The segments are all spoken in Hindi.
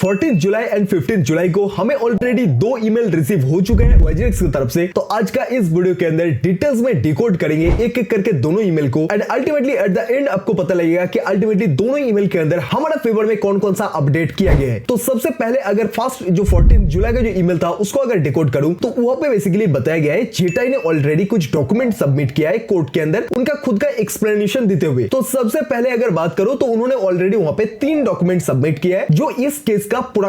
14 जुलाई एंड 15 जुलाई को हमें ऑलरेडी 2 ईमेल रिसीव हो चुके हैं वाइजेरिक्स की तरफ से। तो आज का इस वीडियो के अंदर डिटेल्स में डिकोड करेंगे एक एक करके दोनों ईमेल को, and ultimately at the end आपको पता लगेगा कि अल्टीमेटली दोनों ईमेल के अंदर हमारा फेवर में कौन कौन सा अपडेट किया गया है। तो सबसे पहले अगर फर्स्ट जो 14 जुलाई का जो ईमेल था उसको अगर डिकोड करूं तो वहां पे बेसिकली बताया गया है जेटाई ने ऑलरेडी कुछ डॉक्यूमेंट सबमिट किया है कोर्ट के अंदर उनका खुद का एक्सप्लेनेशन देते हुए। तो सबसे पहले अगर बात करूं तो उन्होंने ऑलरेडी वहां पे 3 डॉक्यूमेंट सबमिट किया है जो इस केस का पूरा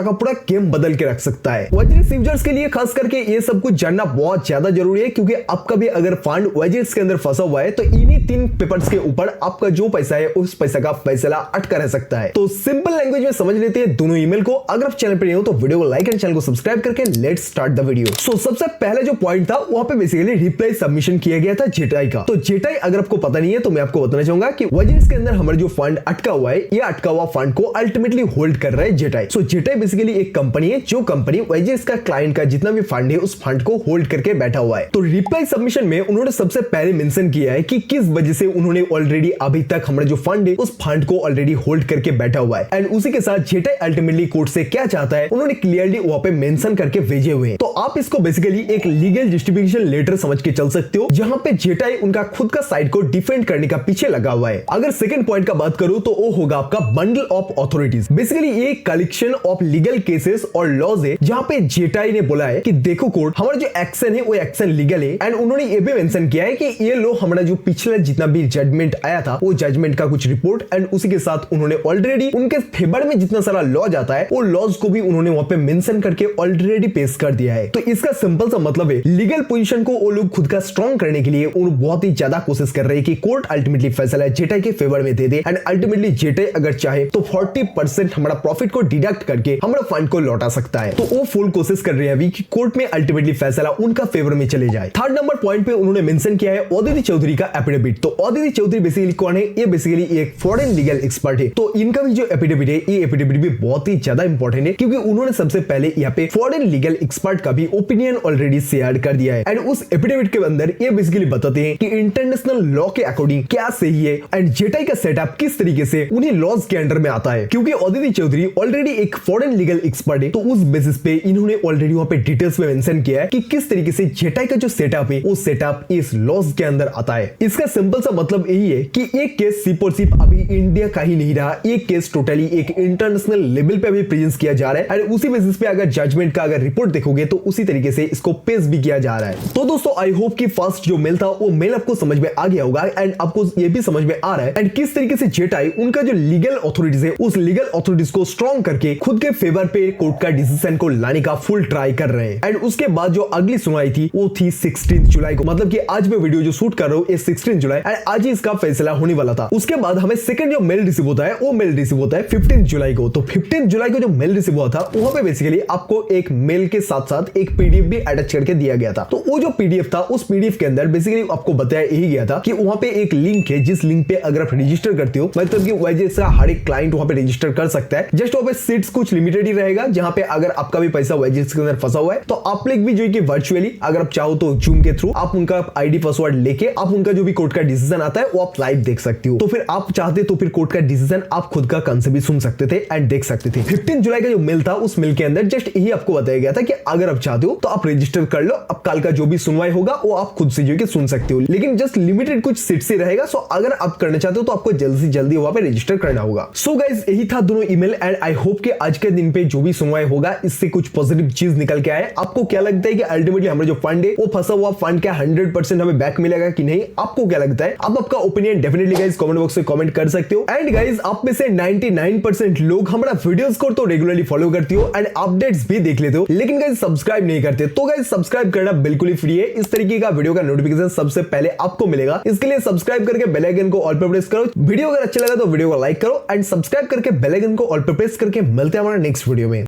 गेम बदल के रख सकता है। वाइजेरिक्स यूजर्स के लिए खास करके ये सब कुछ जानना बहुत ज्यादा जरूरी है, क्योंकि आपका भी अगर फंड वाइजेरिक्स के अंदर फंसा हुआ है तो इन्हीं 3 पेपर्स के ऊपर आपका जो पैसा है उस पैसा का फैसला अटका रह सकता है। तो सिंपल लैंग्वेज में समझ लेते हैं दोनों ईमेल को। अगर आप चैनल पर नए हो तो वीडियो को लाइक एंड चैनल को सब्सक्राइब करके लेट्स स्टार्ट द वीडियो। सो सबसे पहले जो पॉइंट था वहां पे बेसिकली रिप्लाई सबमिशन किया गया था जेटाई का। तो जेटाई अगर आपको पता नहीं है तो मैं आपको बताना चाहूंगा कि वाइजेरिक्स के अंदर हमारा जो फंड अटका हुआ है, ये अटका हुआ फंड को अल्टीमेटली होल्ड कर रहा है जेटाई। सो जेटाई बेसिकली एक कंपनी है जो कंपनी वाइजेरिक्स का क्लाइंट का जितना भी फंड है उस फंड को होल्ड करके बैठा हुआ है। तो रिप्लाई सबमिशन में उन्होंने सबसे पहले मेंशन किया है कि किस वजह से उन्होंने ऑलरेडी अभी तक हमारा जो फंड है उस फंड को ऑलरेडी होल्ड करके बैठा हुआ है, एंड उसी के साथ जेटाई अल्टीमेटली कोर्ट से क्या चाहता है उन्होंने क्लियरली वहां पे मेंशन करके भेजे हुए हैं। तो आप इसको बेसिकली एक लीगल जस्टिफिकेशन लेटर समझ के चल सकते हो, जहां पे जेटाई उनका खुद का साइड को डिफेंड करने का पीछे लगा हुआ है। अगर सेकंड पॉइंट का बात करूं तो वो होगा आपका बंडल ऑफ अथॉरिटीज। बेसिकली ये कलेक्शन ऑफ लीगल केसेस और लॉज है, जहां पे जेटाई ने बोला है कि देखो कोर्ट, हमारा जो एक्शन है वो एक्शन लीगल है, एंड उन्होंने ये भी मेंशन किया है कि ये लो हमारा जो पिछला जितना भी जजमेंट आया था वो जजमेंट का कुछ रिपोर्ट, एंड उसी के साथ उन्होंने ऑलरेडी उनके फेवर में जितना सारा लॉ जाता है वो लॉज को भी उन्होंने वहां पे मेंशन करके ऑलरेडी पेश कर दिया है। तो इसका सिंपल सा मतलब है लीगल पोजीशन को वो लोग खुद का स्ट्रॉन्ग करने के लिए उन्होंने बहुत ही ज्यादा कोशिश कर रहे हैं कि कोर्ट अल्टीमेटली फैसला जेटाई के फेवर में दे दे, एंड अल्टीमेटली जेटाई अगर चाहे तो 40% हमारा प्रॉफिट को डिडक्ट करके हमारा फंड को लौटा सकता है। तो वो फुल कोशिश कर रहे हैं अभी कि कोर्ट में अल्टीमेटली फैसला उनका फेवर में चले जाए। थर्ड नंबर पॉइंट पे उन्होंने मेंशन किया है अदिति चौधरी का एफिडेविट। तो अदिति चौधरी बेसिकली कौन है? ये बेसिकली एक फॉरेन लीगल एक्सपर्ट है। तो इनका भी जो एफिडेविट है ये एफिडेविट भी बहुत ही ज्यादा इंपॉर्टेंट है, क्योंकि उन्होंने सबसे पहले यहाँ पे फॉरेन लीगल एक्सपर्ट का भी ओपिनियन ऑलरेडी शेयर कर दिया है, एंड उस एफिडेविट के अंदर ये बेसिकली बताते हैं कि इंटरनेशनल लॉ के अकॉर्डिंग क्या सही है एंड जेटाई का सेटअप किस तरीके से उन्हीं लॉज के अंडर में आता है। क्योंकि अदिति चौधरी ऑलरेडी एक फॉरेन लीगल एक्सपर्ट है, तो उस बेसिस पे इन्होंने ऑलरेडी वहां पे डिटेल्स में मेंशन किया है कि किस तरीके से जेटाई का जो सेटअप है वो सेटअप इस लॉज के अंदर आता है। इसका सिंपल सा मतलब यही है कि एक केस सिर्फ और सिर्फ अभी इंडिया का ही नहीं रहा, एक केस टोटली एक इंटरनेशनल लेवल पे भी प्रेजेंस किया जा रहा है, और उसी बेसिस पे अगर जजमेंट का अगर रिपोर्ट देखोगे तो उसी तरीके से इसको पेश भी किया जा रहा है। तो दोस्तों आई होप कि फर्स्ट जो मेल था वो मेल आपको समझ में आ गया होगा, एंड आपको ये भी समझ में आ रहा है एंड किस तरीके से जेटाई उनका जो लीगल अथॉरिटीज है उस लीगल अथॉरिटीज को स्ट्रॉन्ग करके खुद के फेवर पे कोर्ट का डिसीजन को लाने का फुल ट्राई कर रहे हैं। एंड उसके बाद जो अगली सुनवाई थी वो थी 16 जुलाई को, मतलब कि आज मैं वीडियो जो शूट कर रहा हूँ ये 16 जुलाई, एंड आज ही इसका फैसला होने वाला था। उसके बाद हमें सेकंड जो मेल रिसीव होता है वो मेल रिसीव होता है 15 जुलाई को। तो 15 जुलाई को जो मेल रिसीव हुआ था वहां पे बेसिकली आपको एक मेल के साथ साथ एक पीडीएफ भी अटैच करके दिया गया था। तो वो जो पीडीएफ था उस पीडीएफ के अंदर बेसिकली आपको बताया यही गया था कि वहां पे एक लिंक है, जिस लिंक पे अगर आप रजिस्टर करते हो, मतलब कि वाइजेरिक्स का हर एक क्लाइंट वहां पे रजिस्टर कर सकता है। जस्ट वहां पे सीट्स कुछ लिमिटेड ही रहेगा, जहां पे अगर आपका भी पैसा वाइजेरिक्स के अंदर फंसा हुआ है तो आप लोग भी जो है कि वर्चुअली अगर आप चाहो तो जूम के थ्रू आप उनका आईडी पासवर्ड लेके आप उनका जो भी कोर्ट का डिसीजन आता है वो आप लाइव देख सकते हो। तो फिर आप चाहते तो फिर कोर्ट का डिसीजन आप खुद का कान से भी सुन सकते थे एंड देख सकते थे। 15 जुलाई का जो मेल था उस मेल के अंदर जस्ट यही आपको बताया गया था कि अगर आप चाहते हो तो आप रजिस्टर कर लो, अब कल का जो भी सुनवाई होगा वो आप खुद से जो है सुन सकते हो, लेकिन जस्ट लिमिटेड कुछ सीट से रहेगा। सो अगर आप करना चाहते हो तो आपको जल्दी से जल्दी वहां पे रजिस्टर करना होगा। सो गाइस यही था दोनों ईमेल, एंड आई होप कि आज के दिन पे जो भी सुनवाई होगा इससे कुछ पॉजिटिव चीज निकल के आए। आपको क्या लगता है कि अल्टीमेटली हमारा जो फंड है वो फंसा हुआ फंड क्या 100% हमें बैक मिलेगा कि नहीं? आपको क्या लगता है? आप आपका opinion definitely guys comment box में कमेंट कर सकते हो। एंड गाइस आप में से 99% लोग हमारा वीडियोस को तो रेगुलरली फॉलो करते हो एंड अपडेट्स भी देख लेते हो, लेकिन गाइस सब्सक्राइब नहीं करते। तो गाइस सब्सक्राइब करना बिल्कुल ही फ्री है। इस तरीके का वीडियो का नोटिफिकेशन सबसे पहले आपको मिलेगा। इसके लिए सब्सक्राइब करके बेल आइकन को ऑल पे प्रेस करो। वीडियो अगर अच्छा लगा तो वीडियो को लाइक करो एंड सब्सक्राइब करके बेल आइकन को ऑल पे प्रेस करके मिलते हैं हमारे नेक्स्ट वीडियो में।